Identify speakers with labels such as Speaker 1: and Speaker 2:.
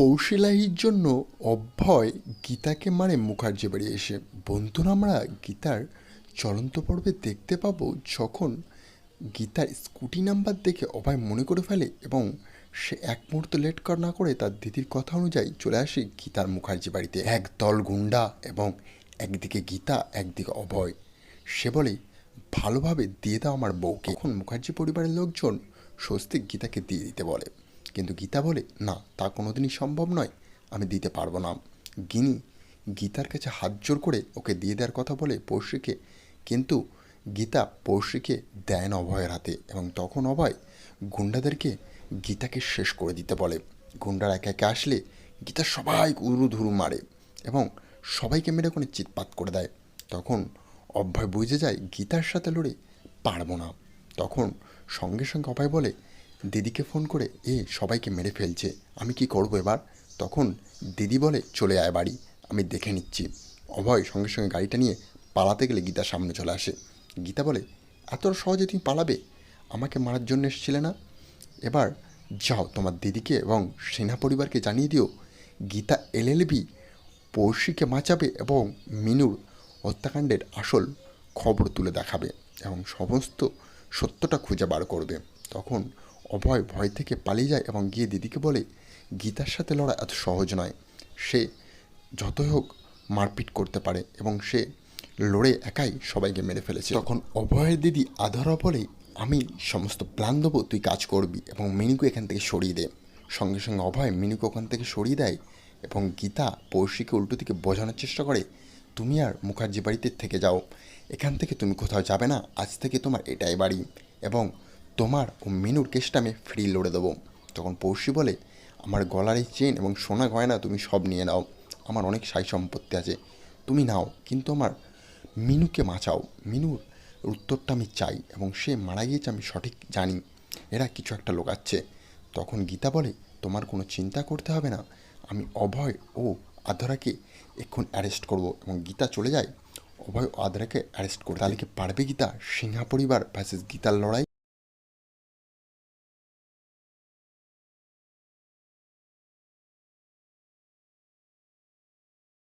Speaker 1: কৌশিলাহির জন্য অভয় গীতাকে মারে মুখার্জি বাড়ি এসে। বন্ধুরা, আমরা গীতার চলন্ত পর্বে দেখতে পাবো যখন গীতার স্কুটি নাম্বার দেখে অভয় মনে করে ফেলে এবং সে এক মুহূর্ত লেট না করে তার দিদির কথা অনুযায়ী চলে আসে গীতার মুখার্জি বাড়িতে। এক দল গুন্ডা এবং একদিকে গীতা, একদিকে অভয়। সে বলে, ভালোভাবে দিয়ে দাও আমার বউকে। এখন মুখার্জি পরিবারের লোকজন স্বস্তিক গীতাকে দিয়ে দিতে বলে, কিন্তু গীতা বলে, না, তা কোনোদিনই সম্ভব নয়, আমি দিতে পারবো না। গিনি গীতার কাছে হাত জোর করে ওকে দিয়ে দেওয়ার কথা বলে পড়শিকে, কিন্তু গীতা পড়শিকে দেয় না অভয়ের হাতে। এবং তখন অভয় গুন্ডাদেরকে গীতাকে শেষ করে দিতে বলে। গুন্ডারা একে একে আসলে গীতা সবাই উড়ুধুরু মারে এবং সবাইকে মেরে কোনো চিৎপাত করে দেয়। তখন অভয় বুঝে যায় গীতার সাথে লড়ে পারবো না। তখন সঙ্গে সঙ্গে অভয় বলে, দিদিকে ফোন করে সবাইকে মেরে ফেলছে, আমি কি করবো এবার? তখন দিদি বলে, চলে আয় বাড়ি, আমি দেখে নিচ্ছি। অভয় সঙ্গে সঙ্গে গাড়িটা নিয়ে পালাতে গেলে গীতার সামনে চলে আসে। গীতা বলে, এত সহজে তুমি পালাবে? আমাকে মারার জন্য এসেছিলে না? এবার যাও, তোমার দিদিকে এবং সেনা পরিবারকে জানিয়ে দিও গীতা এলএলবি পড়শিকে বাঁচাবে এবং মিনুর হত্যাকাণ্ডের আসল খবর তুলে দেখাবে এবং সমস্ত সত্যটা খুঁজে বার করবে। তখন অভয় ভয় থেকে পালিয়ে যায় এবং গিয়ে দিদিকে বলে, গীতার সাথে লড়া এত সহজ নয়, সে যতই হোক মারপিট করতে পারে এবং সে লড়ে একাই সবাইকে মেরে ফেলেছে। তখন অভয়ের দিদি আধারা বলে, আমি সমস্ত প্ল্যান দেবো, তুই কাজ করবি এবং মিনুকে এখান থেকে সরিয়ে দে। সঙ্গে সঙ্গে অভয় মিনুকে ওখান থেকে সরিয়ে দেয় এবং গীতা পড়শিকে উল্টো দিকে বোঝানোর চেষ্টা করে, তুমি আর মুখার্জি বাড়িতে থেকে যাও, এখান থেকে তুমি কোথাও যাবে না, আজ থেকে তোমার এটাই বাড়ি এবং তোমার ও মিনুর কেসটা আমি ফ্রি লড়ে দেবো। তখন পড়শি বলে, আমার গলার এই চেন এবং সোনা গয়না তুমি সব নিয়ে নাও, আমার অনেক সাই সম্পত্তি আছে, তুমি নাও, কিন্তু আমার মিনুকে বাঁচাও। মিনুর উত্তরটা আমি চাই এবং সে মারা গিয়েছে আমি সঠিক জানি, এরা কিছু একটা লোকাচ্ছে। তখন গীতা বলে, তোমার কোনো চিন্তা করতে হবে না, আমি অভয় ও আধরাকে এক্ষুন অ্যারেস্ট করব। এবং গীতা চলে যায় অভয় ও আধরাকে অ্যারেস্ট করতে। তাহলে কি পারবে গীতা সিংহা পরিবার ভার্সেস গীতার লড়াই?